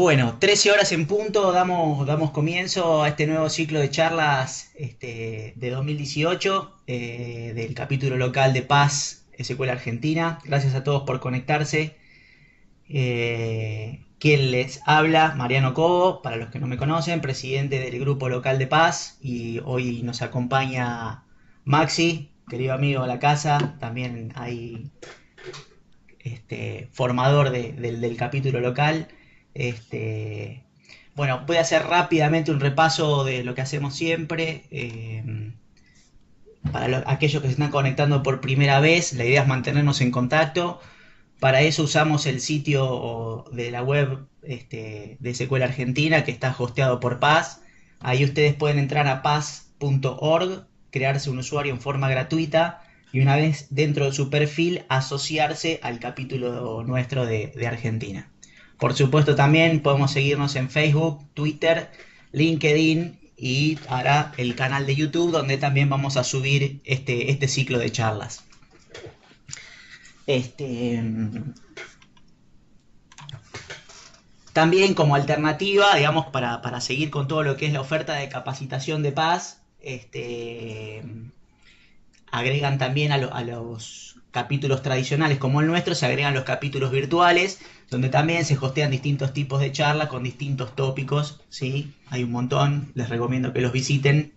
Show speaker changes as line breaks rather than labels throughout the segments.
Bueno, 13 horas en punto, damos comienzo a este nuevo ciclo de charlas de 2018, del capítulo local de Paz, Escuela Argentina. Gracias a todos por conectarse. Quien les habla, Mariano Cobo, para los que no me conocen, presidente del grupo local de Paz, y hoy nos acompaña Maxi, querido amigo de la casa, también hay formador del capítulo local. Este, bueno, voy a hacer rápidamente un repaso de lo que hacemos siempre. Para aquellos que se están conectando por primera vez, la idea es mantenernos en contacto. Para eso usamos el sitio de la web de Secuela Argentina, que está hosteado por Paz. Ahí ustedes pueden entrar a paz.org, crearse un usuario en forma gratuita y una vez dentro de su perfil asociarse al capítulo nuestro de Argentina. Por supuesto también podemos seguirnos en Facebook, Twitter, LinkedIn y ahora el canal de YouTube donde también vamos a subir este ciclo de charlas. Este, También como alternativa, digamos, para seguir con todo lo que es la oferta de capacitación de Paz, agregan también a los capítulos tradicionales como el nuestro, se agregan los capítulos virtuales, donde también se hostean distintos tipos de charlas con distintos tópicos, ¿sí? Hay un montón, les recomiendo que los visiten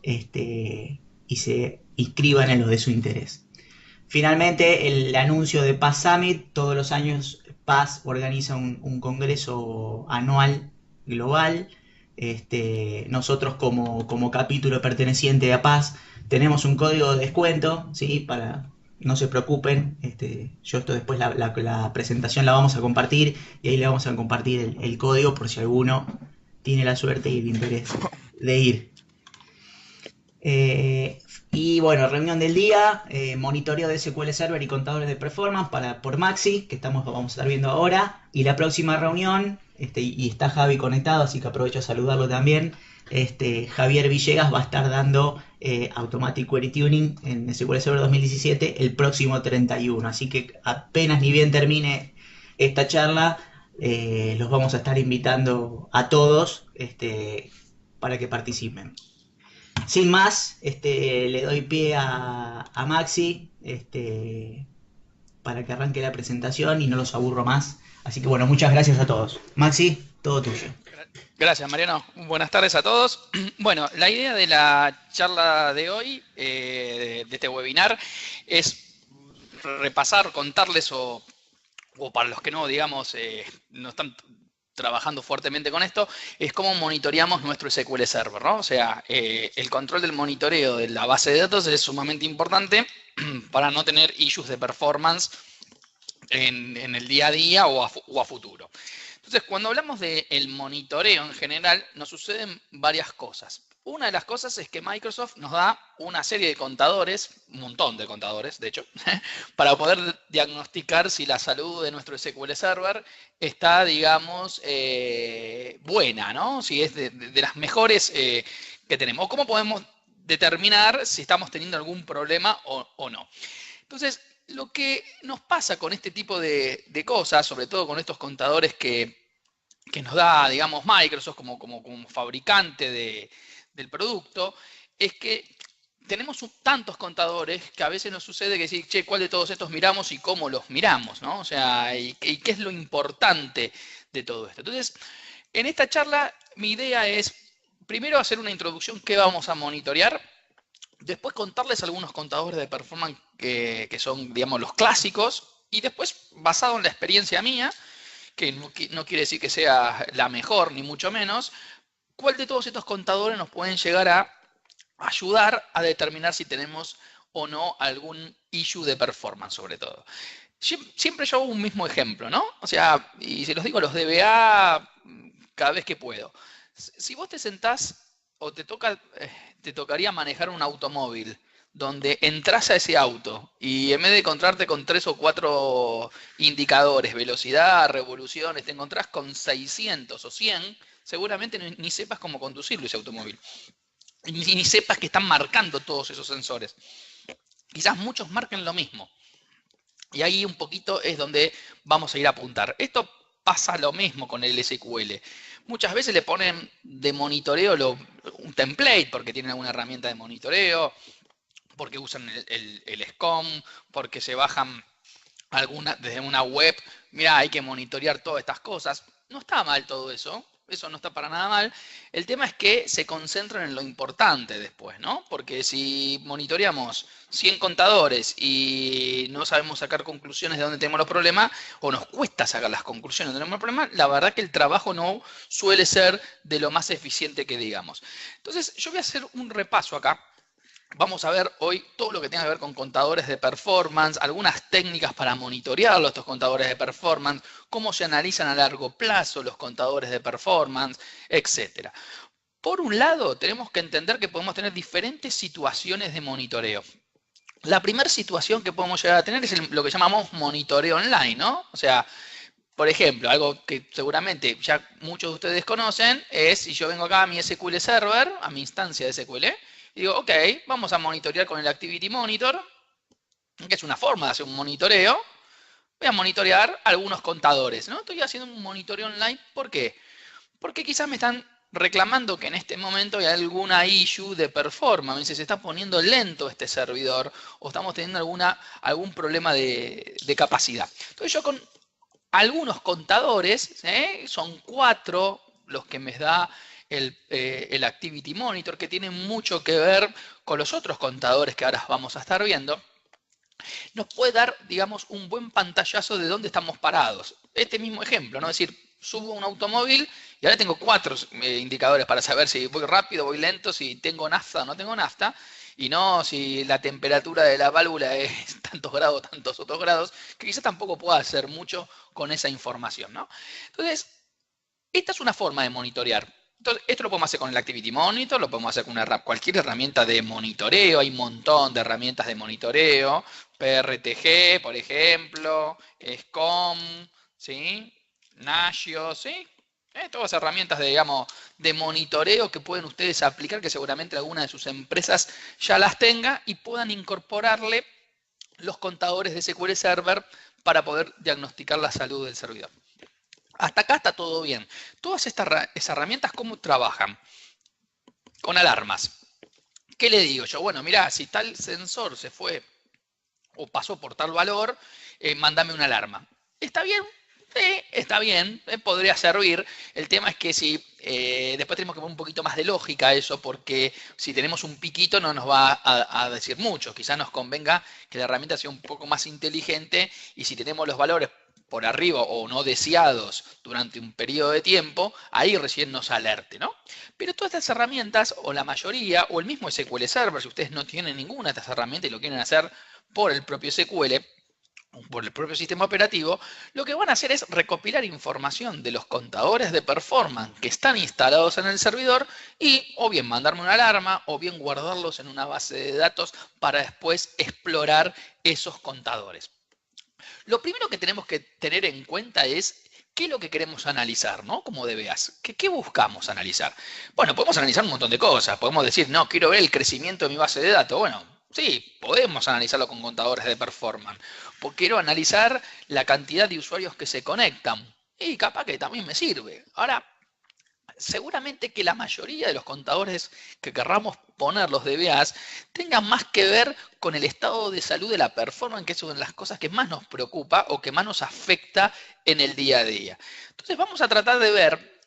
y se inscriban en los de su interés. Finalmente, el anuncio de Paz Summit, todos los años Paz organiza un congreso anual global. Nosotros como capítulo perteneciente a Paz tenemos un código de descuento, ¿sí? No se preocupen, yo esto después la presentación la vamos a compartir y ahí le vamos a compartir el código por si alguno tiene la suerte y el interés de ir. Y bueno, reunión del día, monitoreo de SQL Server y contadores de performance por Maxi, que vamos a estar viendo ahora. Y la próxima reunión, y está Javi conectado, así que aprovecho a saludarlo también. Javier Villegas va a estar dando Automatic Query Tuning en SQL Server 2017 el próximo 31. Así que apenas ni bien termine esta charla, los vamos a estar invitando a todos para que participen. Sin más, le doy pie a Maxi para que arranque la presentación y no los aburro más. Así que bueno, muchas gracias a todos. Maxi, todo tuyo.
Gracias, Mariano. Buenas tardes a todos. Bueno, la idea de la charla de hoy, de este webinar, es repasar, contarles o para los que no, digamos, no están trabajando fuertemente con esto, es cómo monitoreamos nuestro SQL Server, ¿no? O sea, el control del monitoreo de la base de datos es sumamente importante para no tener issues de performance en el día a día o a futuro. Entonces, cuando hablamos del monitoreo en general, nos suceden varias cosas. Una de las cosas es que Microsoft nos da una serie de contadores, un montón de contadores, de hecho, para poder diagnosticar si la salud de nuestro SQL Server está, digamos, buena, ¿no? Si es de las mejores que tenemos. O cómo podemos determinar si estamos teniendo algún problema o no. Entonces, lo que nos pasa con este tipo de cosas, sobre todo con estos contadores que nos da, digamos, Microsoft como fabricante del producto, es que tenemos tantos contadores que a veces nos sucede que decir, che, ¿cuál de todos estos miramos y cómo los miramos? ¿No? O sea, y qué es lo importante de todo esto. Entonces, en esta charla, mi idea es, primero, hacer una introducción, qué vamos a monitorear. Después contarles algunos contadores de performance que son, digamos, los clásicos. Y después, basado en la experiencia mía, que no quiere decir que sea la mejor, ni mucho menos, cuál de todos estos contadores nos pueden llegar a ayudar a determinar si tenemos o no algún issue de performance, sobre todo. Siempre yo hago un mismo ejemplo, ¿no? O sea, y se los digo a los DBA cada vez que puedo. Si vos te sentás o te tocaría manejar un automóvil donde entras a ese auto y en vez de encontrarte con 3 o 4 indicadores, velocidad, revoluciones, te encontrás con 600 o 100, seguramente ni sepas cómo conducirlo ese automóvil. Ni sepas que están marcando todos esos sensores. Quizás muchos marquen lo mismo. Y ahí un poquito es donde vamos a ir a apuntar. Esto pasa lo mismo con el SQL. Muchas veces le ponen de monitoreo un template porque tienen alguna herramienta de monitoreo, porque usan el SCOM, porque se bajan desde una web. Mira, hay que monitorear todas estas cosas. No está mal todo eso. Eso no está para nada mal. El tema es que se concentran en lo importante después, ¿no? Porque si monitoreamos 100 contadores y no sabemos sacar conclusiones de dónde tenemos los problemas, o nos cuesta sacar las conclusiones de dónde tenemos los problemas, la verdad que el trabajo no suele ser de lo más eficiente que digamos. Entonces, yo voy a hacer un repaso acá. Vamos a ver hoy todo lo que tenga que ver con contadores de performance, algunas técnicas para monitorear estos contadores de performance, cómo se analizan a largo plazo los contadores de performance, etc. Por un lado, tenemos que entender que podemos tener diferentes situaciones de monitoreo. La primera situación que podemos llegar a tener es lo que llamamos monitoreo online, ¿no? O sea, por ejemplo, algo que seguramente ya muchos de ustedes conocen es si yo vengo acá a mi SQL Server, a mi instancia de SQL, y digo, ok, vamos a monitorear con el Activity Monitor, que es una forma de hacer un monitoreo. Voy a monitorear algunos contadores, ¿no? Estoy haciendo un monitoreo online. ¿Por qué? Porque quizás me están reclamando que en este momento hay alguna issue de performance, se está poniendo lento este servidor o estamos teniendo algún problema de capacidad. Entonces yo con algunos contadores, son 4 los que me da el Activity Monitor, que tiene mucho que ver con los otros contadores que ahora vamos a estar viendo, nos puede dar, digamos, un buen pantallazo de dónde estamos parados. Este mismo ejemplo, ¿no? Es decir, subo un automóvil y ahora tengo 4 indicadores para saber si voy rápido, voy lento, si tengo nafta o no tengo nafta, y no si la temperatura de la válvula es tantos grados, tantos otros grados, que quizás tampoco pueda hacer mucho con esa información, ¿no? Entonces, esta es una forma de monitorear. Entonces, esto lo podemos hacer con el Activity Monitor, lo podemos hacer con cualquier herramienta de monitoreo. Hay un montón de herramientas de monitoreo. PRTG, por ejemplo, SCOM, ¿sí? Nashio, ¿sí? Todas herramientas digamos, de monitoreo que pueden ustedes aplicar, que seguramente alguna de sus empresas ya las tenga y puedan incorporarle los contadores de SQL Server para poder diagnosticar la salud del servidor. Hasta acá está todo bien. Todas estas herramientas, ¿cómo trabajan? Con alarmas. ¿Qué le digo yo? Bueno, mirá, si tal sensor se fue o pasó por tal valor, mándame una alarma. ¿Está bien? Sí, está bien, podría servir. El tema es que si después tenemos que poner un poquito más de lógica a eso, porque si tenemos un piquito no nos va a decir mucho. Quizás nos convenga que la herramienta sea un poco más inteligente y si tenemos los valores por arriba o no deseados durante un periodo de tiempo, ahí recién nos alerte, ¿no? Pero todas estas herramientas, o la mayoría, o el mismo SQL Server, si ustedes no tienen ninguna de estas herramientas y lo quieren hacer por el propio SQL, por el propio sistema operativo, lo que van a hacer es recopilar información de los contadores de performance que están instalados en el servidor y o bien mandarme una alarma o bien guardarlos en una base de datos para después explorar esos contadores. Lo primero que tenemos que tener en cuenta es qué es lo que queremos analizar, ¿no? Como DBAs. ¿Qué buscamos analizar? Bueno, podemos analizar un montón de cosas. Podemos decir, no, quiero ver el crecimiento de mi base de datos. Bueno, sí, podemos analizarlo con contadores de performance. Porque quiero analizar la cantidad de usuarios que se conectan. Y capaz que también me sirve. Ahora, seguramente que la mayoría de los contadores que querramos poner los DBAs tengan más que ver con el estado de salud de la performance, que es una de las cosas que más nos preocupa o que más nos afecta en el día a día. Entonces vamos a tratar de ver,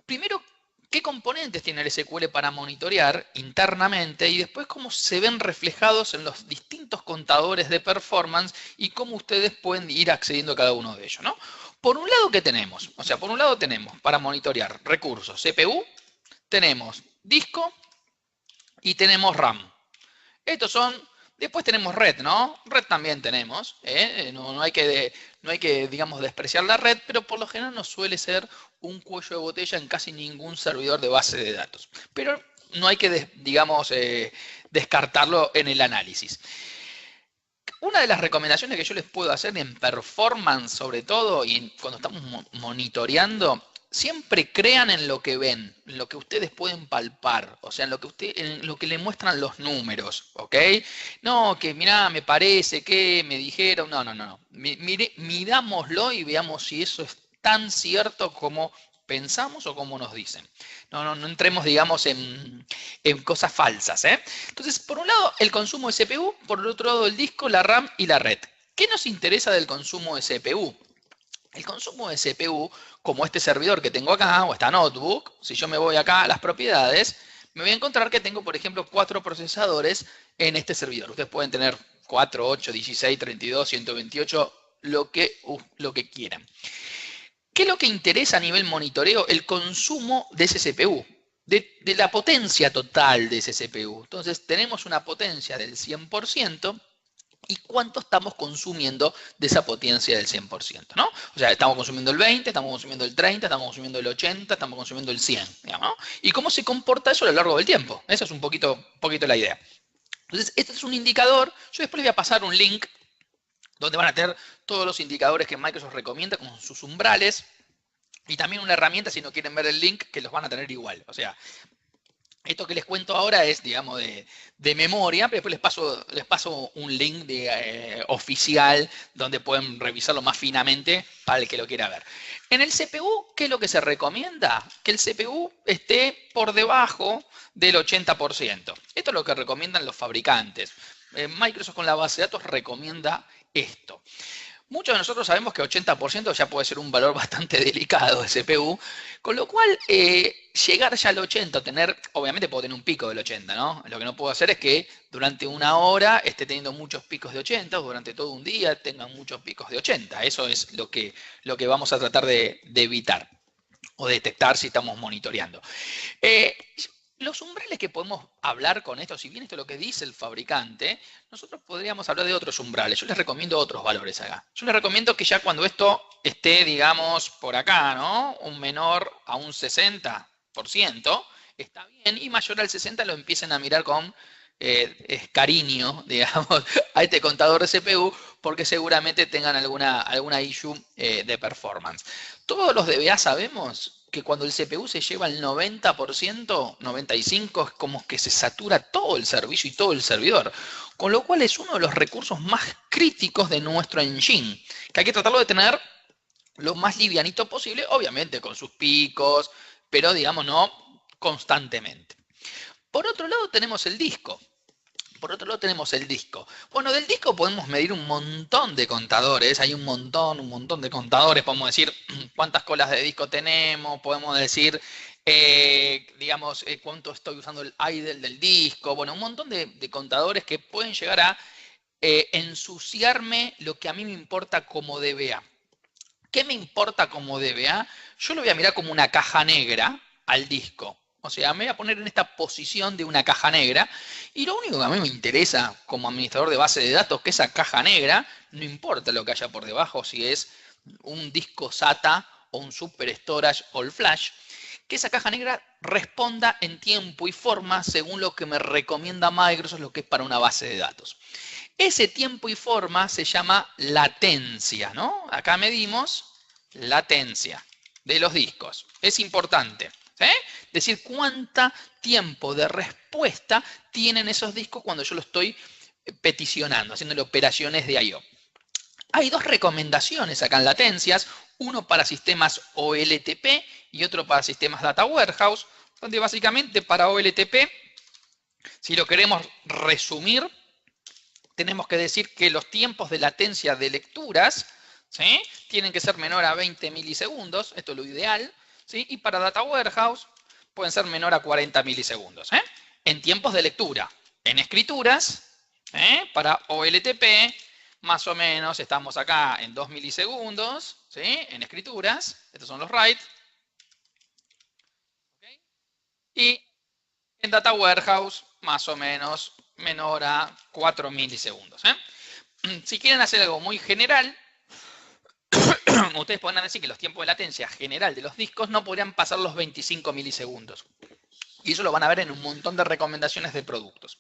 primero, qué componentes tiene el SQL para monitorear internamente y después cómo se ven reflejados en los distintos contadores de performance y cómo ustedes pueden ir accediendo a cada uno de ellos, ¿no? Por un lado, ¿qué tenemos? O sea, por un lado tenemos para monitorear recursos CPU, tenemos disco y tenemos RAM. Estos son, después tenemos red, ¿no? Red también tenemos, no hay que, digamos, despreciar la red, pero por lo general no suele ser un cuello de botella en casi ningún servidor de base de datos. Pero no hay que, digamos, descartarlo en el análisis. Una de las recomendaciones que yo les puedo hacer en performance, sobre todo, y cuando estamos monitoreando, siempre crean en lo que ven, en lo que ustedes pueden palpar, o sea, en lo que le muestran los números, ¿ok? No, que mirá, me parece que me dijeron, no. Mirámoslo y veamos si eso está tan cierto como pensamos o como nos dicen. No entremos, digamos, en cosas falsas, ¿eh? Entonces, por un lado, el consumo de CPU, por el otro lado, el disco, la RAM y la red. ¿Qué nos interesa del consumo de CPU? El consumo de CPU, como este servidor que tengo acá, o esta notebook, si yo me voy acá a las propiedades, me voy a encontrar que tengo, por ejemplo, 4 procesadores en este servidor. Ustedes pueden tener 4, 8, 16, 32, 128, lo que quieran. ¿Qué es lo que interesa a nivel monitoreo? El consumo de ese CPU, de la potencia total de ese CPU. Entonces, tenemos una potencia del 100%. ¿Y cuánto estamos consumiendo de esa potencia del 100%? ¿No? O sea, estamos consumiendo el 20, estamos consumiendo el 30, estamos consumiendo el 80, estamos consumiendo el 100, digamos, ¿no? ¿Y cómo se comporta eso a lo largo del tiempo? Esa es un poquito la idea. Entonces, este es un indicador. Yo después les voy a pasar un link donde van a tener todos los indicadores que Microsoft recomienda con sus umbrales y también una herramienta, si no quieren ver el link, que los van a tener igual. O sea, esto que les cuento ahora es, digamos, de memoria, pero después les paso un link oficial donde pueden revisarlo más finamente para el que lo quiera ver. En el CPU, ¿qué es lo que se recomienda? Que el CPU esté por debajo del 80%. Esto es lo que recomiendan los fabricantes. Microsoft con la base de datos recomienda esto. Muchos de nosotros sabemos que 80% ya puede ser un valor bastante delicado de CPU, con lo cual llegar ya al 80, obviamente puedo tener un pico del 80, ¿no? Lo que no puedo hacer es que durante una hora esté teniendo muchos picos de 80, o durante todo un día tengan muchos picos de 80. Eso es lo que vamos a tratar de evitar o detectar si estamos monitoreando. Los umbrales que podemos hablar con esto, si bien esto es lo que dice el fabricante, nosotros podríamos hablar de otros umbrales. Yo les recomiendo otros valores acá. Yo les recomiendo que ya cuando esto esté, digamos, por acá, ¿no? Un menor a un 60%, está bien, y mayor al 60% lo empiecen a mirar con cariño, digamos, a este contador de CPU, porque seguramente tengan alguna issue de performance. Todos los DBA sabemos que cuando el CPU se lleva el 90%, 95%, es como que se satura todo el servicio y todo el servidor. Con lo cual es uno de los recursos más críticos de nuestro engine, que hay que tratarlo de tener lo más livianito posible, obviamente con sus picos, pero digamos no constantemente. Por otro lado tenemos el disco. Bueno, del disco podemos medir un montón de contadores, hay un montón de contadores, podemos decir cuántas colas de disco tenemos, podemos decir, digamos, cuánto estoy usando el idle del disco, bueno, un montón de contadores que pueden llegar a ensuciarme lo que a mí me importa como DBA. ¿Qué me importa como DBA? Yo lo voy a mirar como una caja negra al disco. O sea, me voy a poner en esta posición de una caja negra y lo único que a mí me interesa como administrador de base de datos, que esa caja negra, no importa lo que haya por debajo, si es un disco SATA o un Super Storage All Flash, que esa caja negra responda en tiempo y forma según lo que me recomienda Microsoft, lo que es para una base de datos. Ese tiempo y forma se llama latencia, ¿no? Acá medimos latencia de los discos. Es importante. Decir cuánto tiempo de respuesta tienen esos discos cuando yo lo estoy peticionando, haciéndole operaciones de I/O. Hay dos recomendaciones acá en latencias, uno para sistemas OLTP y otro para sistemas Data Warehouse, donde básicamente para OLTP, si lo queremos resumir, tenemos que decir que los tiempos de latencia de lecturas, ¿sí?, tienen que ser menor a 20 milisegundos, esto es lo ideal. ¿Sí? Y para Data Warehouse pueden ser menor a 40 milisegundos. En tiempos de lectura. En escrituras, para OLTP, más o menos estamos acá en 2 milisegundos. ¿Sí? En escrituras, estos son los write. ¿Okay? Y en Data Warehouse, más o menos menor a 4 milisegundos. Si quieren hacer algo muy general, ustedes podrán decir que los tiempos de latencia general de los discos no podrían pasar los 25 milisegundos. Y eso lo van a ver en un montón de recomendaciones de productos.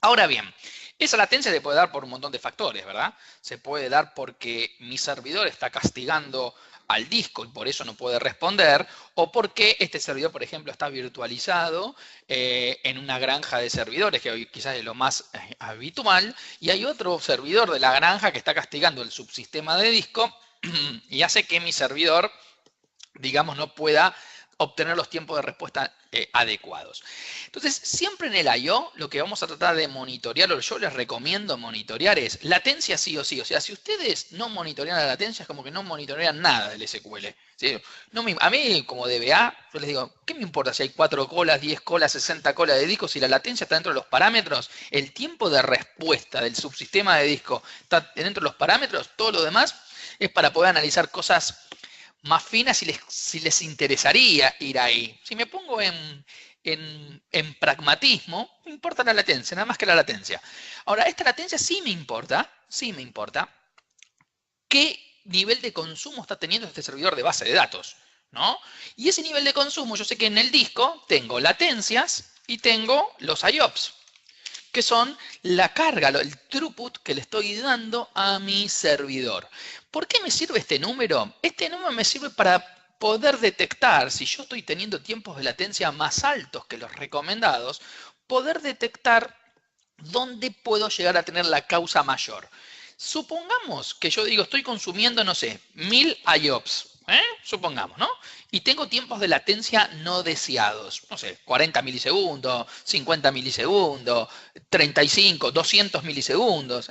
Ahora bien, esa latencia se puede dar por un montón de factores, ¿verdad? Se puede dar porque mi servidor está castigando al disco y por eso no puede responder, o porque este servidor, por ejemplo, está virtualizado en una granja de servidores, que hoy quizás es lo más habitual, y hay otro servidor de la granja que está castigando el subsistema de disco y hace que mi servidor, digamos, no pueda obtener los tiempos de respuesta adecuados. Entonces, siempre en el I/O lo que vamos a tratar de monitorear, o yo les recomiendo monitorear, es latencia sí o sí. O sea, si ustedes no monitorean la latencia, es como que no monitorean nada del SQL. ¿Sí? No a mí, como DBA, yo les digo, ¿qué me importa si hay 4 colas, 10 colas, 60 colas de disco? Si la latencia está dentro de los parámetros, el tiempo de respuesta del subsistema de disco está dentro de los parámetros, todo lo demás es para poder analizar cosas más finas si les interesaría ir ahí. Si me pongo en pragmatismo, me importa la latencia, nada más que la latencia. Ahora, esta latencia sí me importa qué nivel de consumo está teniendo este servidor de base de datos, ¿no? Y ese nivel de consumo, yo sé que en el disco tengo latencias y tengo los IOPS, que son la carga, el throughput que le estoy dando a mi servidor. ¿Por qué me sirve este número? Este número me sirve para poder detectar, si yo estoy teniendo tiempos de latencia más altos que los recomendados, poder detectar dónde puedo llegar a tener la causa mayor. Supongamos que yo digo, estoy consumiendo, no sé, 1000 IOPS, supongamos, ¿no? Y tengo tiempos de latencia no deseados, no sé, 40 milisegundos, 50 milisegundos, 35, 200 milisegundos,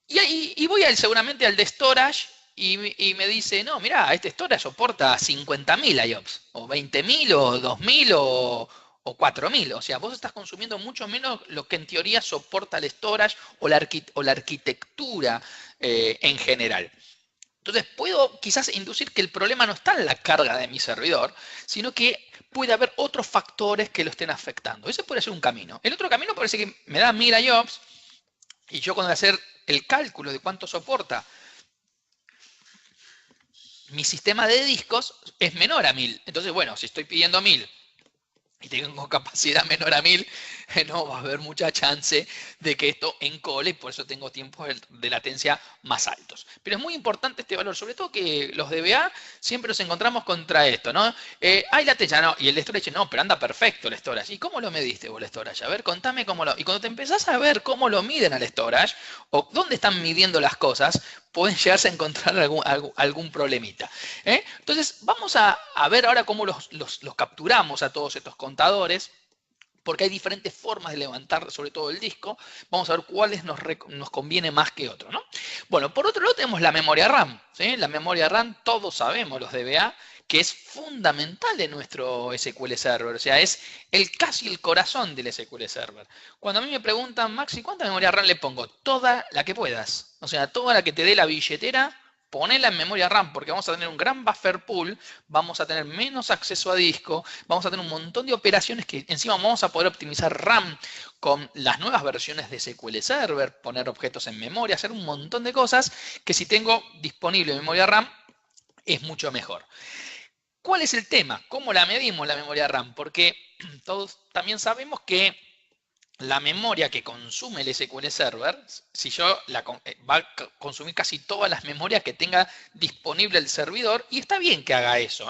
y voy seguramente al de storage y me dice, no, mira, este storage soporta 50.000 IOPS, o 20.000, o 2.000, o 4.000. O sea, vos estás consumiendo mucho menos lo que en teoría soporta el storage o la arquitectura en general. Entonces, puedo quizás inducir que el problema no está en la carga de mi servidor, sino que puede haber otros factores que lo estén afectando. Ese puede ser un camino. El otro camino parece que me da 1000 IOPS y yo cuando voy a hacer el cálculo de cuánto soporta mi sistema de discos es menor a 1000. Entonces, bueno, si estoy pidiendo 1000 y tengo capacidad menor a 1000, no va a haber mucha chance de que esto encole y por eso tengo tiempos de latencia más altos. Pero es muy importante este valor, sobre todo que los DBA siempre nos encontramos contra esto, ¿no? Hay latencia, no, y el storage, no, pero anda perfecto el storage. ¿Y cómo lo mediste vos el storage? A ver, contame cómo lo... Y cuando te empezás a ver cómo lo miden al storage, o dónde están midiendo las cosas, pueden llegarse a encontrar algún problemita. Entonces, vamos a ver ahora cómo los capturamos a todos estos contadores, porque hay diferentes formas de levantar sobre todo el disco. Vamos a ver cuáles nos conviene más que otros, ¿no? Bueno, por otro lado tenemos la memoria RAM, ¿sí? La memoria RAM, todos sabemos los DBA, que es fundamental en nuestro SQL Server, o sea, es casi el corazón del SQL Server. Cuando a mí me preguntan, Maxi, ¿cuánta memoria RAM le pongo? Toda la que puedas, o sea, toda la que te dé la billetera, ponela en memoria RAM, porque vamos a tener un gran buffer pool, vamos a tener menos acceso a disco, vamos a tener un montón de operaciones que encima vamos a poder optimizar RAM con las nuevas versiones de SQL Server, poner objetos en memoria, hacer un montón de cosas que si tengo disponible memoria RAM es mucho mejor. ¿Cuál es el tema? ¿Cómo la medimos la memoria RAM? Porque todos también sabemos que la memoria que consume el SQL Server, si yo va a consumir casi todas las memorias que tenga disponible el servidor, y está bien que haga eso,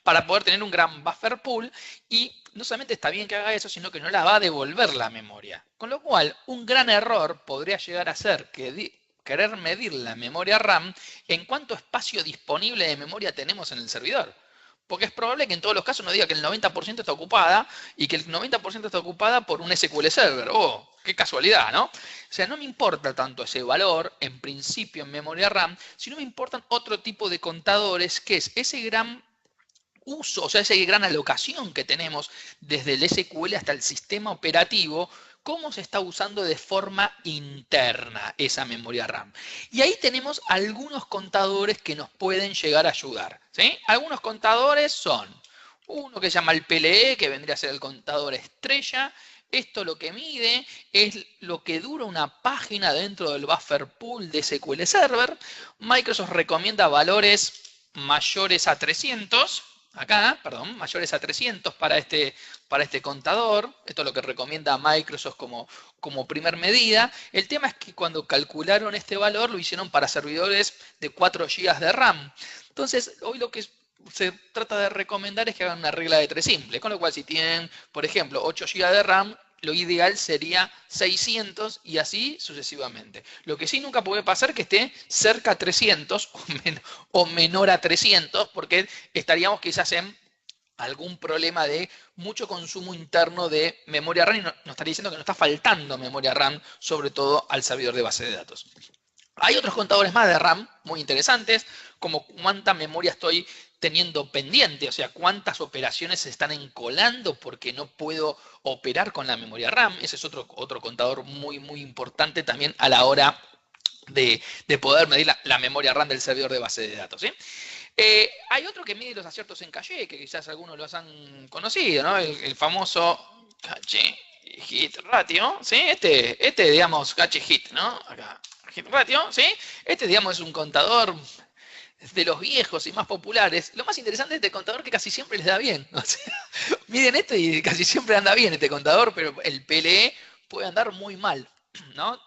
para poder tener un gran buffer pool, y no solamente está bien que haga eso, sino que no la va a devolver la memoria. Con lo cual, un gran error podría llegar a ser querer medir la memoria RAM en cuánto espacio disponible de memoria tenemos en el servidor. Porque es probable que en todos los casos nos diga que el 90% está ocupada y que el 90% está ocupada por un SQL Server. ¡Oh, qué casualidad!, ¿no? O sea, no me importa tanto ese valor, en principio, en memoria RAM, sino me importan otro tipo de contadores, que es ese gran uso, o sea, esa gran alocación que tenemos desde el SQL hasta el sistema operativo, cómo se está usando de forma interna esa memoria RAM. Y ahí tenemos algunos contadores que nos pueden llegar a ayudar, ¿sí? Algunos contadores son uno que se llama el PLE, que vendría a ser el contador estrella. Esto lo que mide es lo que dura una página dentro del buffer pool de SQL Server. Microsoft recomienda valores mayores a 300. Mayores a 300 para este contador. Esto es lo que recomienda Microsoft como primer medida. El tema es que cuando calcularon este valor lo hicieron para servidores de 4 GB de RAM. Entonces, hoy lo que se trata de recomendar es que hagan una regla de 3 simple, con lo cual si tienen, por ejemplo, 8 GB de RAM, lo ideal sería 600 y así sucesivamente. Lo que sí nunca puede pasar que esté cerca a 300 o menor a 300, porque estaríamos quizás en algún problema de mucho consumo interno de memoria RAM y nos estaría diciendo que nos está faltando memoria RAM, sobre todo al servidor de base de datos. Hay otros contadores más de RAM muy interesantes, como cuánta memoria estoy teniendo pendiente, o sea, cuántas operaciones se están encolando porque no puedo operar con la memoria RAM. Ese es otro contador muy, muy importante también a la hora de poder medir la memoria RAM del servidor de base de datos, ¿sí? Hay otro que mide los aciertos en caché, que quizás algunos los han conocido, ¿no? El famoso caché hit ratio, ¿sí? Digamos, caché hit, ¿no? Acá, hit ratio, ¿sí? Digamos, es un contador de los viejos y más populares. Lo más interesante de este contador que casi siempre les da bien. O sea, miden esto y casi siempre anda bien este contador, pero el PLE puede andar muy mal, ¿no?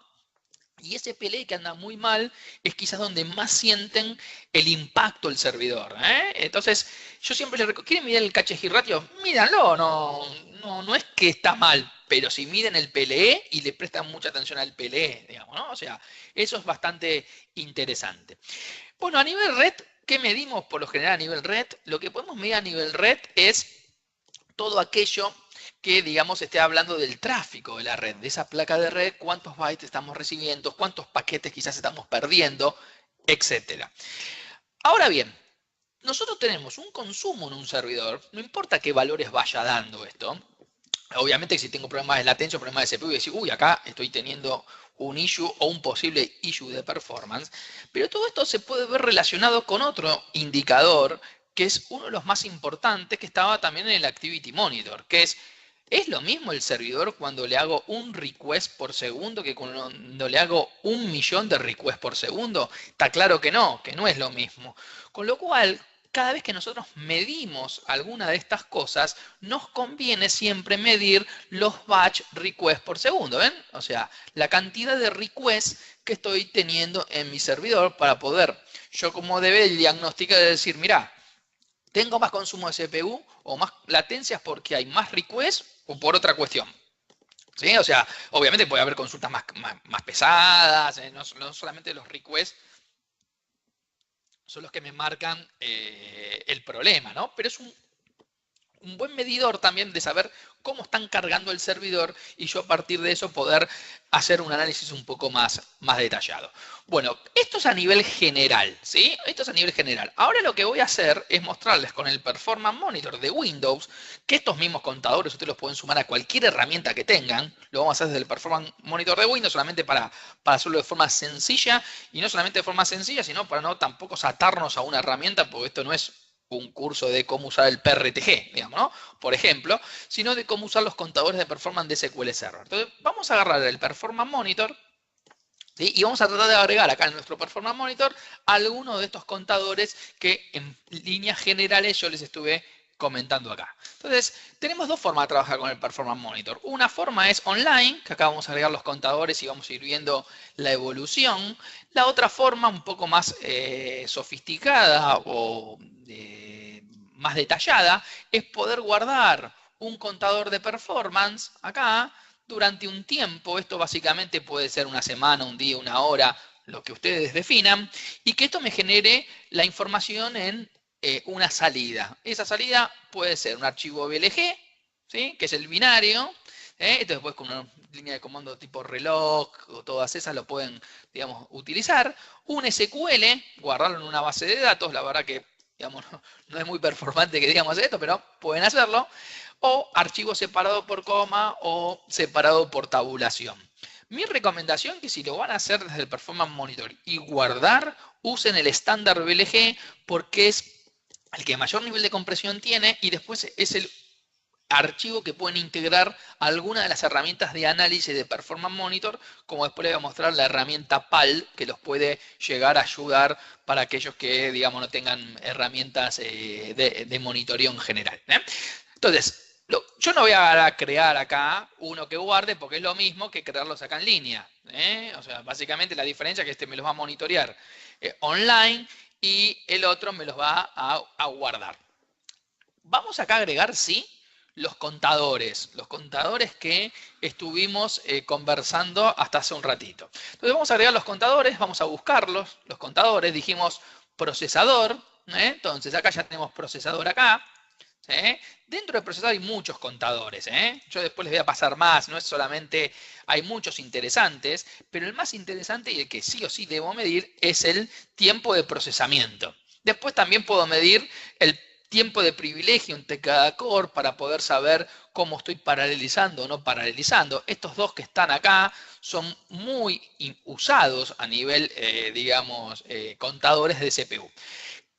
Y ese PLE que anda muy mal es quizás donde más sienten el impacto del servidor, ¿eh? Entonces, yo siempre les recomiendo, ¿quieren mirar el cache hit ratio? Mídanlo, no es que está mal, pero si miden el PLE y le prestan mucha atención al PLE, digamos, ¿no? O sea, eso es bastante interesante. Bueno, a nivel red, ¿qué medimos por lo general a nivel red? Lo que podemos medir a nivel red es todo aquello que, digamos, esté hablando del tráfico de la red, de esa placa de red, cuántos bytes estamos recibiendo, cuántos paquetes quizás estamos perdiendo, etcétera. Ahora bien, nosotros tenemos un consumo en un servidor, no importa qué valores vaya dando esto. Obviamente, si tengo problemas de latencia o problemas de CPU, voy a decir, uy, acá estoy teniendo un issue o un posible issue de performance. Pero todo esto se puede ver relacionado con otro indicador, que es uno de los más importantes, que estaba también en el Activity Monitor, que ¿es lo mismo el servidor cuando le hago un request por segundo que cuando le hago 1.000.000 de requests por segundo? Está claro que no es lo mismo. Con lo cual, cada vez que nosotros medimos alguna de estas cosas, nos conviene siempre medir los batch requests por segundo, ¿ven? O sea, la cantidad de requests que estoy teniendo en mi servidor para poder, yo como debe diagnosticar y decir, mira, tengo más consumo de CPU o más latencias porque hay más requests o por otra cuestión. ¿Sí? O sea, obviamente puede haber consultas más pesadas, no solamente los requests son los que me marcan el problema, ¿no? Pero es un buen medidor también de saber cómo están cargando el servidor y yo a partir de eso poder hacer un análisis un poco más detallado. Bueno, esto es a nivel general, ¿sí? Esto es a nivel general. Ahora lo que voy a hacer es mostrarles con el Performance Monitor de Windows, que estos mismos contadores ustedes los pueden sumar a cualquier herramienta que tengan. Lo vamos a hacer desde el Performance Monitor de Windows solamente para hacerlo de forma sencilla, y no solamente de forma sencilla, sino para no tampoco atarnos a una herramienta, porque esto no es un curso de cómo usar el PRTG, digamos, ¿no? Por ejemplo, sino de cómo usar los contadores de performance de SQL Server. Entonces, vamos a agarrar el Performance Monitor, ¿sí? Y vamos a tratar de agregar acá en nuestro Performance Monitor algunos de estos contadores que en líneas generales yo les estuve comentando acá. Entonces, tenemos dos formas de trabajar con el Performance Monitor. Una forma es online, que acá vamos a agregar los contadores y vamos a ir viendo la evolución. La otra forma, un poco más sofisticada o más detallada, es poder guardar un contador de performance acá durante un tiempo. Esto básicamente puede ser una semana, un día, una hora, lo que ustedes definan, y que esto me genere la información en una salida. Esa salida puede ser un archivo BLG, ¿sí? Que es el binario. Esto después con una línea de comando tipo reloj o todas esas lo pueden, digamos, utilizar. Un SQL, guardarlo en una base de datos, la verdad que, digamos, no es muy performante que digamos esto, pero pueden hacerlo. O archivo separado por coma o separado por tabulación. Mi recomendación es que si lo van a hacer desde el Performance Monitor y guardar, usen el estándar BLG porque es el que mayor nivel de compresión tiene y después es el archivo que pueden integrar alguna de las herramientas de análisis de Performance Monitor, como después les voy a mostrar la herramienta PAL, que los puede llegar a ayudar para aquellos que, digamos, no tengan herramientas de monitoreo en general. Entonces, yo no voy a crear acá uno que guarde porque es lo mismo que crearlos acá en línea. O sea, básicamente la diferencia es que este me los va a monitorear online y el otro me los va a guardar. Vamos acá a agregar, sí, los contadores que estuvimos conversando hasta hace un ratito. Entonces vamos a agregar los contadores, vamos a buscarlos, los contadores, dijimos procesador, entonces acá ya tenemos procesador acá. Dentro del procesador hay muchos contadores. Yo después les voy a pasar más, no es solamente, hay muchos interesantes, pero el más interesante y el que sí o sí debo medir es el tiempo de procesamiento. Después también puedo medir el tiempo de privilegio entre cada core para poder saber cómo estoy paralelizando o no paralelizando. Estos dos que están acá son muy usados a nivel, digamos, contadores de CPU.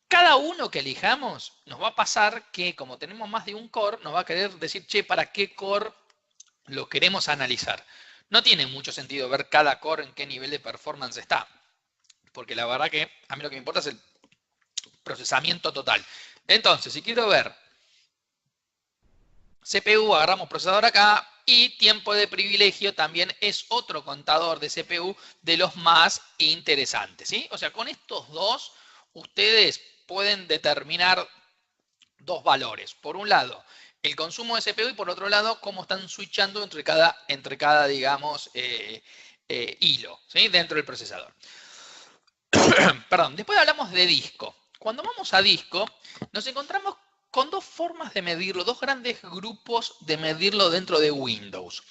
Cada uno que elijamos nos va a pasar que, como tenemos más de un core, nos va a querer decir, che, ¿para qué core lo queremos analizar? No tiene mucho sentido ver cada core en qué nivel de performance está, porque la verdad que a mí lo que me importa es el procesamiento total. Entonces, si quiero ver CPU, agarramos procesador acá, y tiempo de privilegio también es otro contador de CPU de los más interesantes, ¿sí? O sea, con estos dos, ustedes pueden determinar dos valores. Por un lado, el consumo de CPU y por otro lado, cómo están switchando entre cada digamos, hilo, ¿sí? Dentro del procesador. Perdón, después hablamos de disco. Cuando vamos a disco, nos encontramos con dos formas de medirlo, dos grandes grupos de medirlo dentro de Windows.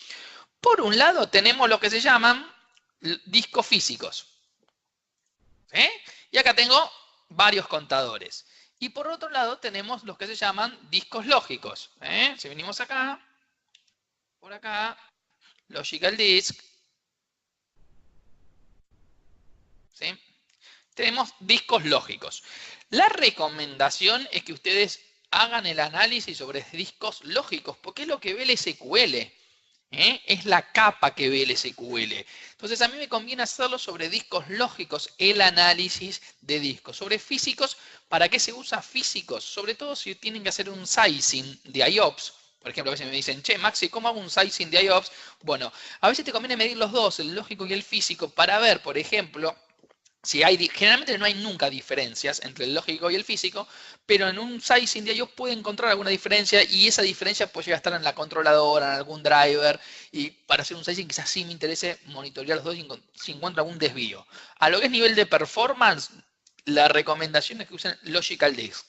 Por un lado, tenemos lo que se llaman discos físicos. ¿Sí? Y acá tengo varios contadores. Y por otro lado tenemos los que se llaman discos lógicos. Si venimos acá, por acá, Logical Disk. ¿Sí? Tenemos discos lógicos. La recomendación es que ustedes hagan el análisis sobre discos lógicos, porque es lo que ve el SQL. Es la capa que ve el SQL. Entonces a mí me conviene hacerlo sobre discos lógicos, el análisis de discos. Sobre físicos, ¿para qué se usa físicos? Sobre todo si tienen que hacer un sizing de IOPS. Por ejemplo, a veces me dicen, che, Maxi, ¿cómo hago un sizing de IOPS? Bueno, a veces te conviene medir los dos, el lógico y el físico, para ver, por ejemplo, si generalmente no hay nunca diferencias entre el lógico y el físico, pero en un sizing de ellos puede encontrar alguna diferencia y esa diferencia puede llegar a estar en la controladora, en algún driver, y para hacer un sizing quizás sí me interese monitorear los dos si encuentro algún desvío. A lo que es nivel de performance, la recomendación es que usen Logical Disk.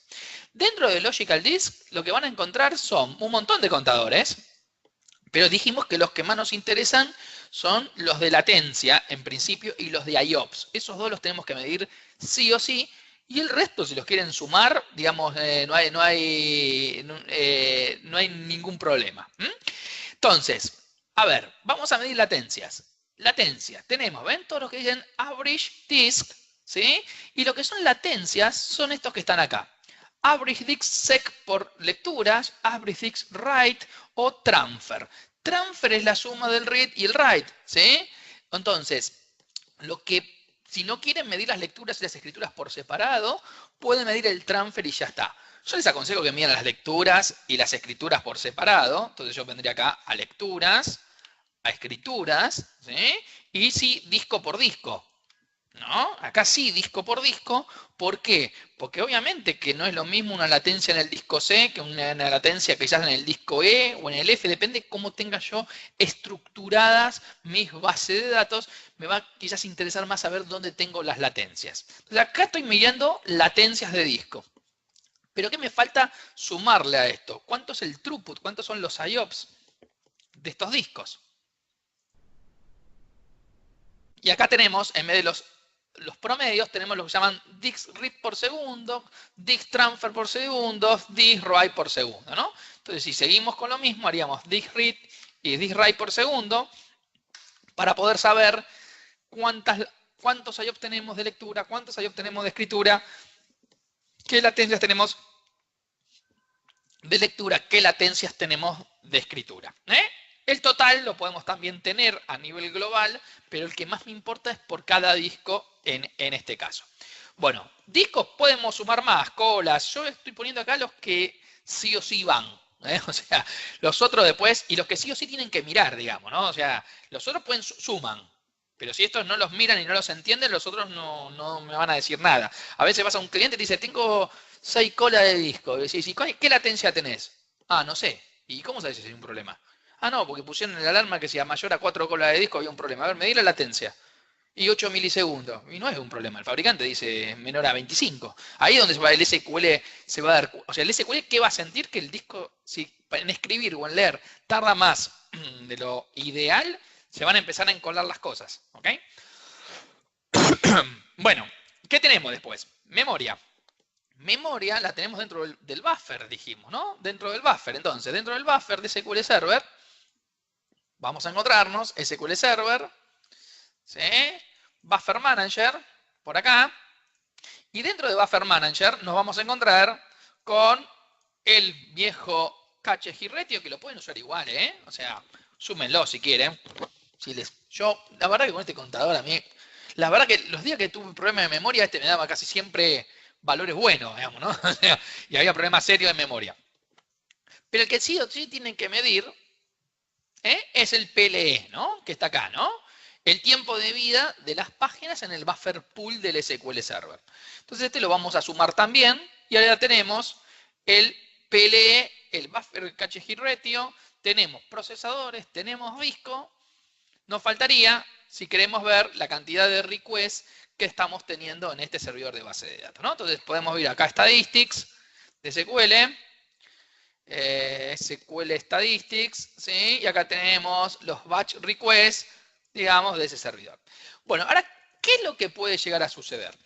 Dentro de Logical Disk lo que van a encontrar son un montón de contadores, pero dijimos que los que más nos interesan son los de latencia, en principio, y los de IOPS. Esos dos los tenemos que medir sí o sí. Y el resto, si los quieren sumar, digamos, no hay ningún problema. Entonces, a ver, vamos a medir latencias. Latencia, tenemos, ¿ven? Todos los que dicen average disk, ¿sí? Y lo que son latencias son estos que están acá. Average disk sec por lecturas, average disk write o transfer. Transfer es la suma del read y el write, ¿sí? Entonces, si no quieren medir las lecturas y las escrituras por separado, pueden medir el transfer y ya está. Yo les aconsejo que midan las lecturas y las escrituras por separado. Entonces yo vendría acá a lecturas, a escrituras, ¿sí? Y sí, disco por disco. ¿No? Acá sí, disco por disco. ¿Por qué? Porque obviamente que no es lo mismo una latencia en el disco C que una latencia quizás en el disco E o en el F. Depende cómo tenga yo estructuradas mis bases de datos. Me va quizás interesar más saber dónde tengo las latencias. Entonces acá estoy midiendo latencias de disco. Pero ¿qué me falta sumarle a esto? ¿Cuánto es el throughput? ¿Cuántos son los IOPS de estos discos? Y acá tenemos, en vez de los promedios, tenemos lo que llaman disk read por segundo, disk transfer por segundo, disk write por segundo, ¿no? Entonces, si seguimos con lo mismo, haríamos disk read y disk write por segundo para poder saber cuántos IOPS tenemos de lectura, cuántos IOPS tenemos de escritura, qué latencias tenemos de lectura, qué latencias tenemos de escritura. El total lo podemos también tener a nivel global, pero el que más me importa es por cada disco en este caso. Bueno, discos podemos sumar más, colas. Yo estoy poniendo acá los que sí o sí van. O sea, los otros después, y los que sí o sí tienen que mirar, digamos, ¿no? O sea, los otros suman. Pero si estos no los miran y no los entienden, los otros no me van a decir nada. A veces vas a un cliente y te dice, tengo 6 colas de disco. Y decís, ¿qué latencia tenés? Ah, no sé. ¿Y cómo sabes si hay un problema? Ah, no, porque pusieron en la alarma que si a mayor a 4 colas de disco había un problema. A ver, medir la latencia. Y 8 milisegundos. Y no es un problema. El fabricante dice menor a 25. Ahí es donde el SQL se va a dar. O sea, el SQL, ¿qué va a sentir? Que el disco, si en escribir o en leer tarda más de lo ideal, se van a empezar a encolar las cosas. ¿Ok? Bueno, ¿qué tenemos después? Memoria. Memoria la tenemos dentro del buffer, dijimos, ¿no? Dentro del buffer. Entonces, dentro del buffer de SQL Server, vamos a encontrarnos SQL Server, ¿sí? Buffer Manager, por acá. Y dentro de Buffer Manager nos vamos a encontrar con el viejo cache hit ratio, que lo pueden usar igual, ¿eh? O sea, súmenlo si quieren. Yo, la verdad que con este contador a mí, la verdad que los días que tuve un problema de memoria, este me daba casi siempre valores buenos, digamos, ¿no? O sea, y había problemas serios de memoria. Pero el que sí o sí tienen que medir es el PLE, ¿no? Que está acá, ¿no? El tiempo de vida de las páginas en el buffer pool del SQL Server. Entonces este lo vamos a sumar también y ahora tenemos el PLE, el buffer cache hit ratio, tenemos procesadores, tenemos disco. Nos faltaría, si queremos ver la cantidad de requests que estamos teniendo en este servidor de base de datos, ¿no? Entonces podemos ir acá a Statistics de SQL, SQL Statistics, ¿sí? Y acá tenemos los batch requests, digamos, de ese servidor. Bueno, ahora, ¿qué es lo que puede llegar a suceder?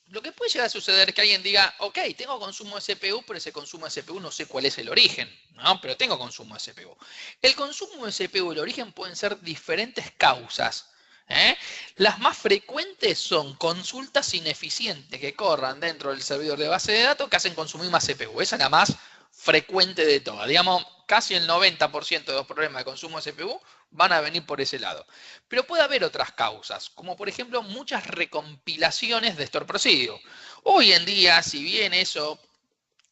Lo que puede llegar a suceder es que alguien diga, ok, tengo consumo de CPU, pero ese consumo de CPU no sé cuál es el origen, ¿no? Pero tengo consumo de CPU. El consumo de CPU y el origen pueden ser diferentes causas. Las más frecuentes son consultas ineficientes que corran dentro del servidor de base de datos que hacen consumir más CPU. Esa es la más frecuente de todas. Digamos, casi el 90% de los problemas de consumo de CPU van a venir por ese lado. Pero puede haber otras causas, como por ejemplo muchas recompilaciones de store procedure. Hoy en día, si bien eso,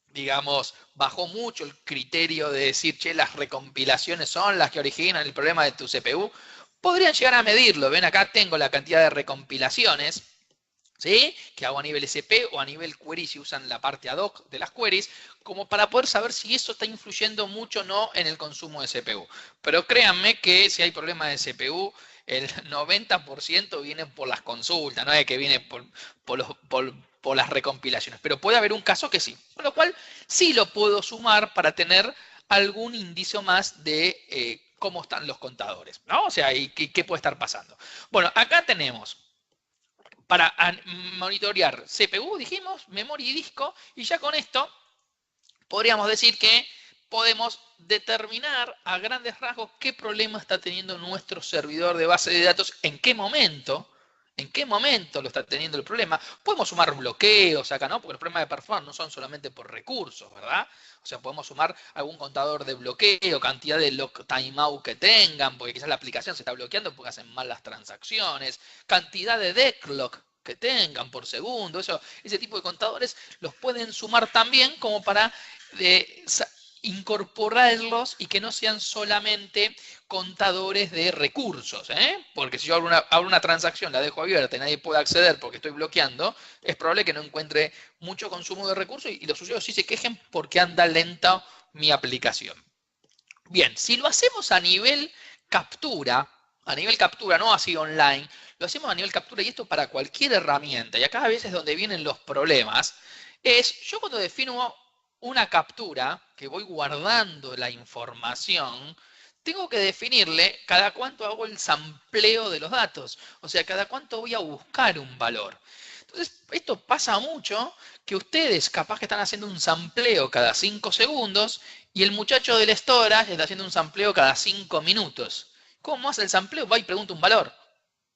digamos, bajó mucho el criterio de decir, che, las recompilaciones son las que originan el problema de tu CPU, podrían llegar a medirlo. Ven, acá tengo la cantidad de recompilaciones, ¿sí? Que hago a nivel SP o a nivel query si usan la parte ad hoc de las queries, como para poder saber si eso está influyendo mucho o no en el consumo de CPU. Pero créanme que si hay problemas de CPU, el 90% viene por las consultas, no es que viene por las recompilaciones. Pero puede haber un caso que sí, con lo cual sí lo puedo sumar para tener algún indicio más de cómo están los contadores, ¿no? O sea, y qué puede estar pasando. Bueno, acá tenemos para monitorear CPU, dijimos, memoria y disco, y ya con esto podríamos decir que podemos determinar a grandes rasgos qué problema está teniendo nuestro servidor de base de datos, en qué momento lo está teniendo el problema. Podemos sumar bloqueos acá, ¿no? Porque los problemas de performance no son solamente por recursos, ¿verdad? O sea, podemos sumar algún contador de bloqueo, cantidad de lock timeout que tengan, porque quizás la aplicación se está bloqueando porque hacen mal las transacciones, cantidad de deadlock que tengan por segundo, ese tipo de contadores los pueden sumar también como para incorporarlos y que no sean solamente contadores de recursos, porque si yo abro una transacción, la dejo abierta y nadie puede acceder porque estoy bloqueando, es probable que no encuentre mucho consumo de recursos y los usuarios sí se quejen porque anda lenta mi aplicación. Bien, si lo hacemos a nivel captura, no así online, lo hacemos a nivel captura y esto para cualquier herramienta, y acá a veces donde vienen los problemas, es yo cuando defino una captura, que voy guardando la información, tengo que definirle cada cuánto hago el sampleo de los datos, o sea, cada cuánto voy a buscar un valor. Entonces, esto pasa mucho, que ustedes capaz que están haciendo un sampleo cada 5 segundos y el muchacho del storage está haciendo un sampleo cada 5 minutos. ¿Cómo hace el sampleo? Va y pregunta un valor.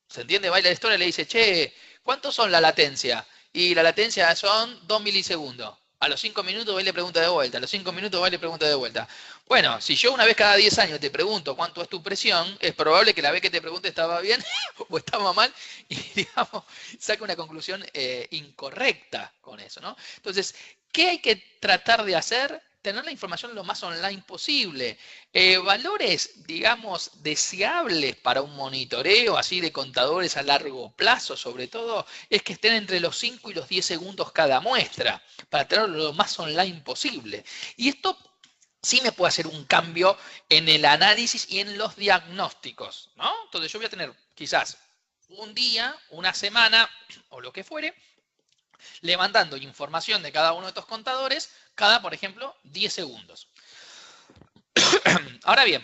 ¿Se entiende? Va y el storage le dice, che, ¿cuántos son la latencia? Y la latencia son 2 milisegundos. A los 5 minutos va y le pregunta de vuelta. A los 5 minutos va y le pregunta de vuelta. Bueno, si yo una vez cada 10 años te pregunto cuánto es tu presión, es probable que la vez que te pregunte estaba bien o estaba mal y, digamos, saque una conclusión incorrecta con eso, ¿no? Entonces, ¿qué hay que tratar de hacer? Tener la información lo más online posible. Valores, digamos, deseables para un monitoreo así de contadores a largo plazo, sobre todo, es que estén entre los 5 y los 10 segundos cada muestra, para tenerlo lo más online posible. Y esto sí me puede hacer un cambio en el análisis y en los diagnósticos, ¿no? Entonces yo voy a tener quizás un día, una semana o lo que fuere, levantando información de cada uno de estos contadores cada, por ejemplo, 10 segundos. Ahora bien,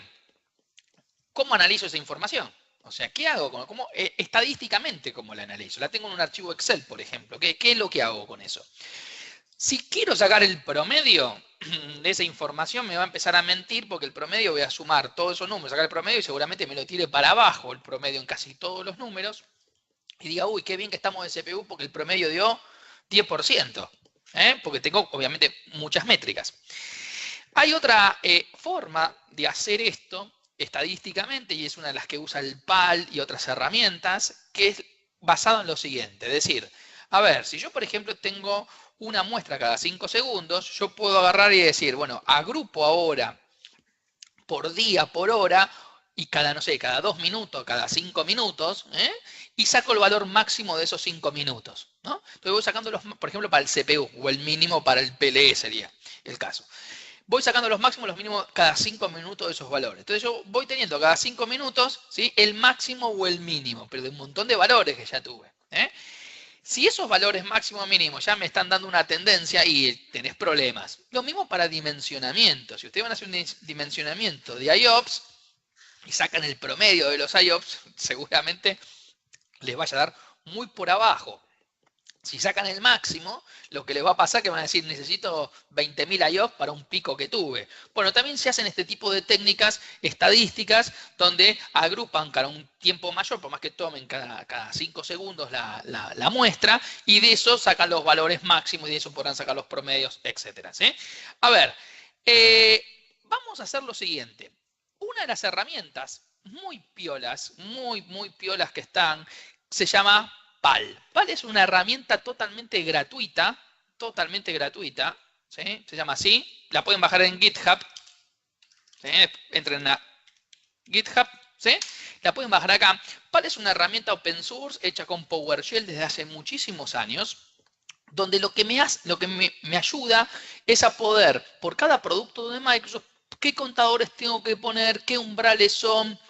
¿cómo analizo esa información? O sea, ¿qué hago? Estadísticamente, ¿cómo la analizo? La tengo en un archivo Excel, por ejemplo. ¿Qué es lo que hago con eso? Si quiero sacar el promedio de esa información, me va a empezar a mentir porque el promedio voy a sumar todos esos números, sacar el promedio y seguramente me lo tire para abajo el promedio en casi todos los números y diga, uy, qué bien que estamos de CPU porque el promedio dio 10%, porque tengo obviamente muchas métricas. Hay otra forma de hacer esto estadísticamente, y es una de las que usa el PAL y otras herramientas, que es basado en lo siguiente. Es decir, a ver, si yo por ejemplo tengo una muestra cada 5 segundos, yo puedo agarrar y decir, bueno, agrupo ahora por día, por hora, y cada, no sé, cada 2 minutos, cada 5 minutos, y saco el valor máximo de esos 5 minutos, ¿no? Entonces voy sacando los, por ejemplo, para el CPU, o el mínimo para el PLE sería el caso. Voy sacando los máximos, los mínimos cada 5 minutos de esos valores. Entonces yo voy teniendo cada 5 minutos, ¿sí?, el máximo o el mínimo, pero de un montón de valores que ya tuve. Si esos valores máximo o mínimo ya me están dando una tendencia y tenés problemas. Lo mismo para dimensionamiento. Si ustedes van a hacer un dimensionamiento de IOPS y sacan el promedio de los IOPS, seguramente les vaya a dar muy por abajo. Si sacan el máximo, lo que les va a pasar es que van a decir, necesito 20.000 IOPS para un pico que tuve. Bueno, también se hacen este tipo de técnicas estadísticas donde agrupan cada un tiempo mayor, por más que tomen cada 5 segundos la muestra, y de eso sacan los valores máximos y de eso podrán sacar los promedios, etc. ¿Sí? A ver, vamos a hacer lo siguiente. Una de las herramientas muy piolas, muy piolas que están, se llama PAL. PAL es una herramienta totalmente gratuita, ¿sí? Se llama así, la pueden bajar en GitHub, ¿sí? Entren a GitHub, ¿sí? La pueden bajar acá. PAL es una herramienta open source hecha con PowerShell desde hace muchísimos años, donde lo que me ayuda es a poder, por cada producto de Microsoft, qué contadores tengo que poner, qué umbrales son,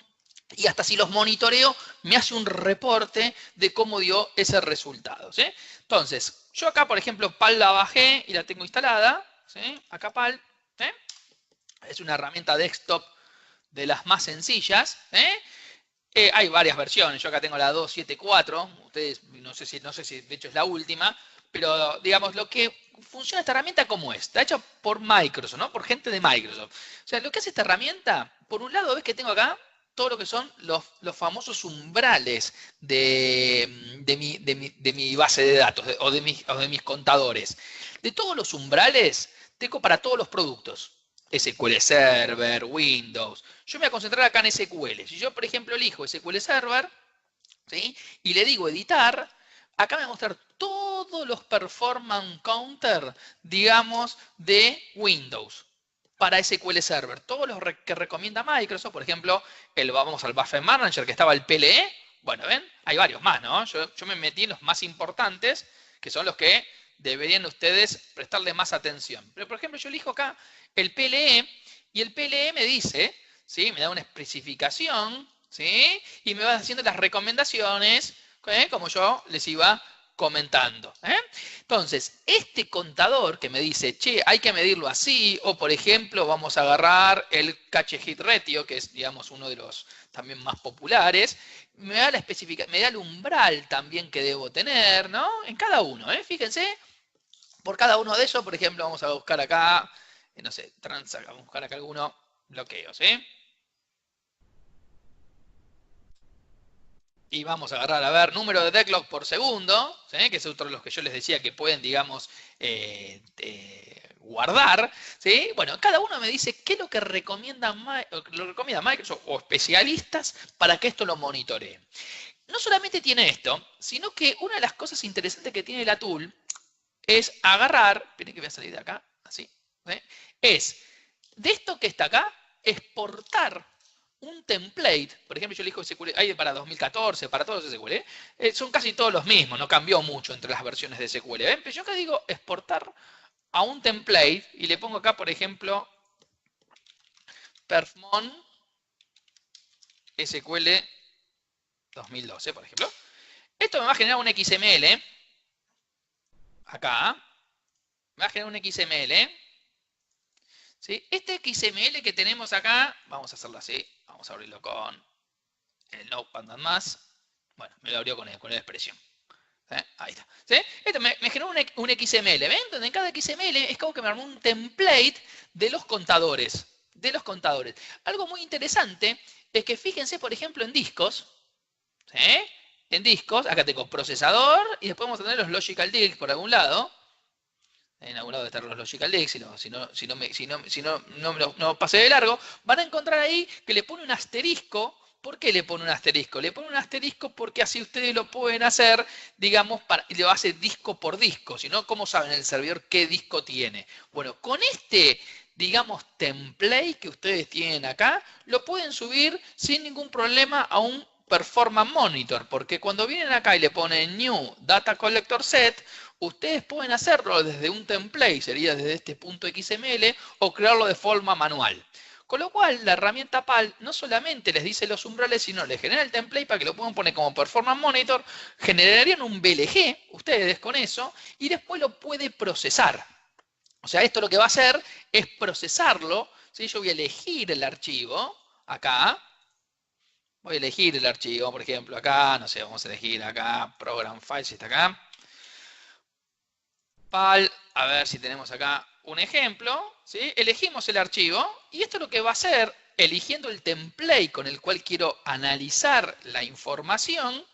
y hasta si los monitoreo, me hace un reporte de cómo dio ese resultado, ¿sí? Entonces, yo acá, por ejemplo, PAL la bajé y la tengo instalada, ¿sí? Acá PAL, ¿sí? Es una herramienta desktop de las más sencillas, hay varias versiones, yo acá tengo la 2.7.4, ustedes no sé si de hecho es la última, pero digamos, lo que funciona esta herramienta como es, está hecha por Microsoft, ¿no? Por gente de Microsoft. O sea, lo que hace esta herramienta, por un lado, ves que tengo acá todo lo que son los famosos umbrales de mi base de datos o de mis contadores. De todos los umbrales, tengo para todos los productos. SQL Server, Windows. Yo me voy a concentrar acá en SQL. Si yo, por ejemplo, elijo SQL Server, ¿sí?, y le digo editar, acá me va a mostrar todos los performance counter, digamos, de Windows para SQL Server. Todos los que recomienda Microsoft, por ejemplo, vamos al Buffet Manager, que estaba el PLE. Bueno, ¿ven? Hay varios más, ¿no? Yo me metí en los más importantes, que son los que deberían ustedes prestarle más atención. Pero, por ejemplo, yo elijo acá el PLE, y el PLE me dice, ¿sí?, me da una especificación, ¿sí?, y me va haciendo las recomendaciones, como yo les iba comentando. Entonces, este contador que me dice, che, hay que medirlo así, o por ejemplo, vamos a agarrar el cache hit ratio, que es, digamos, uno de los también más populares, me da me da el umbral también que debo tener, ¿no? En cada uno, fíjense, por cada uno de esos, por ejemplo, vamos a buscar acá, no sé, vamos a buscar acá algunos bloqueos, y vamos a agarrar, a ver, número de deadlock por segundo, ¿sí?, que es otro de los que yo les decía que pueden, digamos, guardar, ¿sí? Bueno, cada uno me dice qué es lo que recomienda Microsoft o especialistas para que esto lo monitoree. No solamente tiene esto, sino que una de las cosas interesantes que tiene la tool es agarrar, miren que voy a salir de acá, así, es de esto que está acá, exportar un template. Por ejemplo, yo elijo SQL, hay para 2014, para todos los SQL, son casi todos los mismos, no cambió mucho entre las versiones de SQL. Pero yo acá digo exportar a un template y le pongo acá, por ejemplo, perfmon SQL 2012, por ejemplo. Esto me va a generar un XML. Acá. Me va a generar un XML. ¿Sí? Este XML que tenemos acá, vamos a hacerlo así. Vamos a abrirlo con el Notepad más. Bueno, me lo abrió con la expresión. Ahí está. ¿Sí? Esto me generó un XML. ¿Ven? Donde en cada XML es como que me armó un template de los contadores. De los contadores. Algo muy interesante es que fíjense, por ejemplo, en discos. ¿Sí? En discos, acá tengo procesador y después vamos a tener los logical disks por algún lado. En algún lado de estar los logical disks, no pasé de largo. Van a encontrar ahí que le pone un asterisco. ¿Por qué le pone un asterisco? Le pone un asterisco porque así ustedes lo pueden hacer, digamos, y lo hace disco por disco. Si no, ¿cómo saben el servidor qué disco tiene? Bueno, con este, digamos, template que ustedes tienen acá, lo pueden subir sin ningún problema a un Performance Monitor, porque cuando vienen acá y le ponen New Data Collector Set, ustedes pueden hacerlo desde un template, sería desde este punto XML, o crearlo de forma manual. Con lo cual, la herramienta PAL no solamente les dice los umbrales, sino les genera el template para que lo puedan poner como Performance Monitor, generarían un BLG, ustedes con eso, y después lo puede procesar. O sea, esto lo que va a hacer es procesarlo. ¿Sí? Yo voy a elegir el archivo, acá. Voy a elegir el archivo, por ejemplo, acá, no sé, vamos a elegir acá, Program Files, si está acá. PAL, a ver si tenemos acá un ejemplo, ¿sí? Elegimos el archivo y esto lo que va a hacer, eligiendo el template con el cual quiero analizar la información,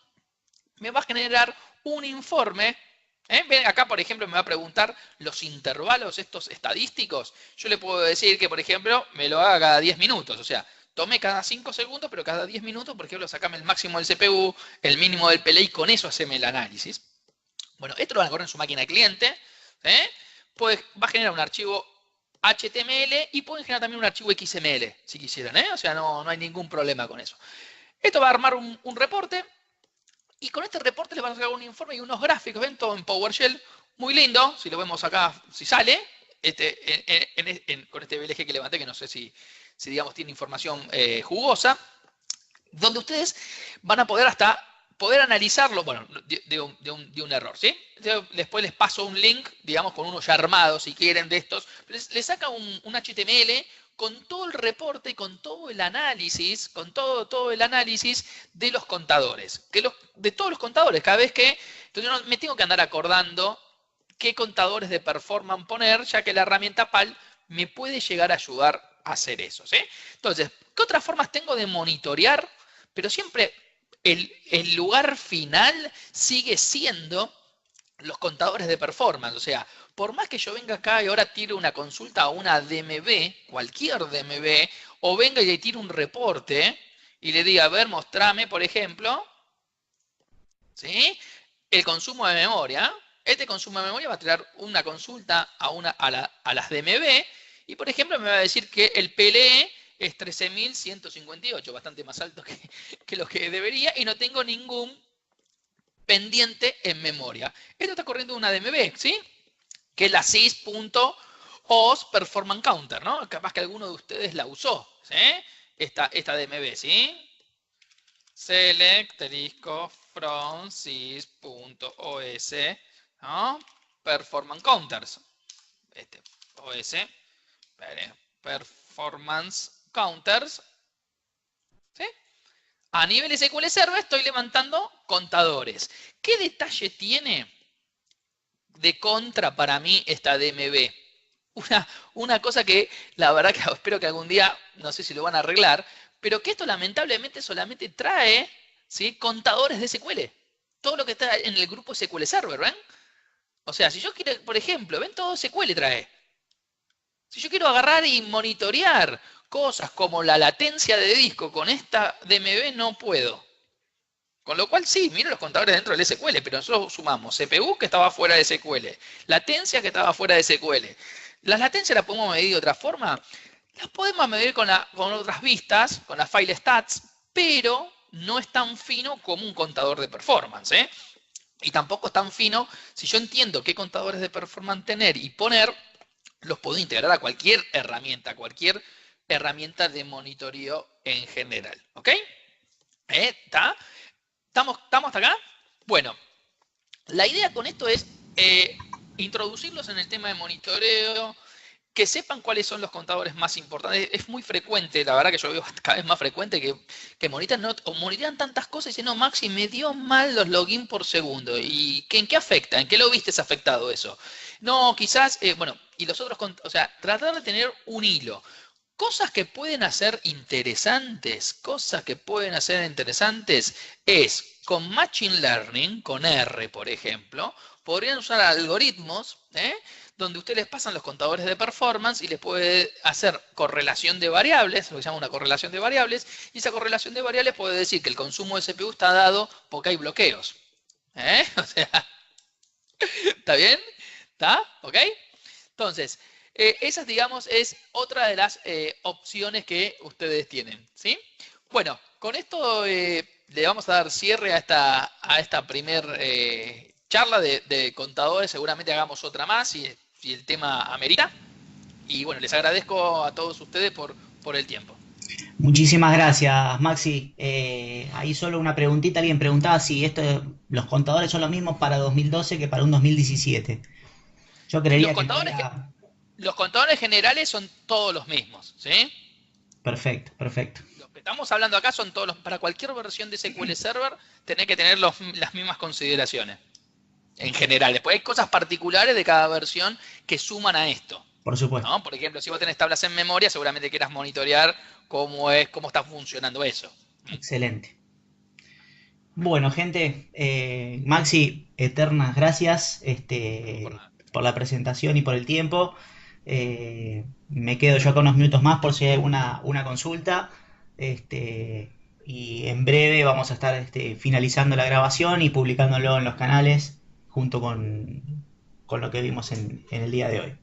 me va a generar un informe. Ven, acá, por ejemplo, me va a preguntar los intervalos estos estadísticos. Yo le puedo decir que, por ejemplo, me lo haga cada 10 minutos. O sea, tome cada 5 segundos, pero cada 10 minutos, por ejemplo, sacame el máximo del CPU, el mínimo del PLA y con eso haceme el análisis. Bueno, esto lo van a correr en su máquina de cliente. Pues va a generar un archivo HTML y pueden generar también un archivo XML, si quisieran. O sea, no hay ningún problema con eso. Esto va a armar un reporte. Y con este reporte les van a sacar un informe y unos gráficos, ven, todo en PowerShell, muy lindo, si lo vemos acá, si sale, con este BLG que levanté, que no sé si digamos, tiene información jugosa, donde ustedes van a poder hasta analizarlo, bueno, de un error, ¿sí? Después les paso un link, digamos, con uno ya armado, si quieren, de estos. Les saca un HTML con todo el reporte, con todo el análisis, con todo el análisis de los contadores. De todos los contadores, cada vez que... Entonces yo no me tengo que andar acordando qué contadores de performance poner, ya que la herramienta PAL me puede llegar a ayudar a hacer eso, ¿sí? Entonces, ¿qué otras formas tengo de monitorear? Pero siempre el lugar final sigue siendo los contadores de performance. O sea, por más que yo venga acá y ahora tire una consulta a una DMB, cualquier DMB, o venga y le tire un reporte y le diga, a ver, mostrame, por ejemplo, ¿sí? El consumo de memoria. Este consumo de memoria va a tirar una consulta a las DMB y, por ejemplo, me va a decir que el PLE es 13.158, bastante más alto que lo que debería, y no tengo ningún pendiente en memoria. Esto está corriendo una DMB, ¿sí? Que es la sys.os performance counter, ¿no? Capaz que alguno de ustedes la usó, ¿sí? Esta DMB, ¿sí? Select disco from sys.os, ¿no? Performance counters. OS, performance counters, ¿sí? A nivel SQL Server estoy levantando contadores. ¿Qué detalle tiene de contra para mí esta DMB? Una cosa que la verdad que espero que algún día, no sé si lo van a arreglar, pero que esto lamentablemente solamente trae, ¿sí?, contadores de SQL. Todo lo que está en el grupo SQL Server, ¿ven? O sea, si yo quiero, por ejemplo, ven, todo SQL trae. Si yo quiero agarrar y monitorear cosas como la latencia de disco con esta DMB, no puedo. Con lo cual sí, miro los contadores dentro del SQL, pero nosotros sumamos CPU que estaba fuera de SQL, latencia que estaba fuera de SQL. Las latencias las podemos medir de otra forma. Las podemos medir con otras vistas, con las file stats, pero no es tan fino como un contador de performance, ¿eh? Y tampoco es tan fino si yo entiendo qué contadores de performance tener y poner, los puedo integrar a cualquier herramienta, a cualquier herramienta de monitoreo en general. ¿Ok? ¿Está? ¿Estamos hasta acá? Bueno, la idea con esto es introducirlos en el tema de monitoreo, que sepan cuáles son los contadores más importantes. Es muy frecuente, la verdad que yo veo cada vez más frecuente que monitorean tantas cosas y dicen, no, Maxi, me dio mal los login por segundo. ¿Y en qué afecta? ¿En qué lo viste afectado eso? No, quizás, y los otros, o sea, tratar de tener un hilo. Cosas que pueden hacer interesantes, es con Machine Learning, con R, por ejemplo, podrían usar algoritmos, donde ustedes les pasan los contadores de performance y les puede hacer correlación de variables, lo que se llama una correlación de variables, y esa correlación de variables puede decir que el consumo de CPU está dado porque hay bloqueos. O sea, ¿está bien? ¿Está? ¿Ok? Entonces, esa, digamos, es otra de las opciones que ustedes tienen, ¿sí? Bueno, con esto le vamos a dar cierre a esta primer charla de contadores. Seguramente hagamos otra más si el tema amerita. Y bueno, les agradezco a todos ustedes por el tiempo.
Muchísimas gracias, Maxi. Ahí solo una preguntita. Alguien preguntaba si los contadores son los mismos para 2012 que para un 2017. Yo
Los
creería que no
contadores,
era...
los contadores generales son todos los mismos, ¿sí?
Perfecto, perfecto.
Los que estamos hablando acá son todos para cualquier versión de SQL Server, tenés que tener las mismas consideraciones. En general. Después hay cosas particulares de cada versión que suman a esto.
Por supuesto.
¿No? Por ejemplo, si vos tenés tablas en memoria, seguramente quieras monitorear cómo está funcionando eso.
Excelente. Bueno, gente, Maxi, eternas gracias por la presentación y por el tiempo. Me quedo yo acá unos minutos más por si hay una consulta. Y en breve vamos a estar finalizando la grabación y publicándolo en los canales junto con lo que vimos en el día de hoy.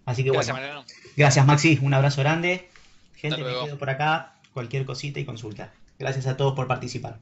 Así que
Gracias,
bueno,
Mariano.
gracias Maxi, un abrazo grande. Gente,
Hasta
me
luego.
quedo por acá, cualquier cosita y consulta. Gracias a todos por participar.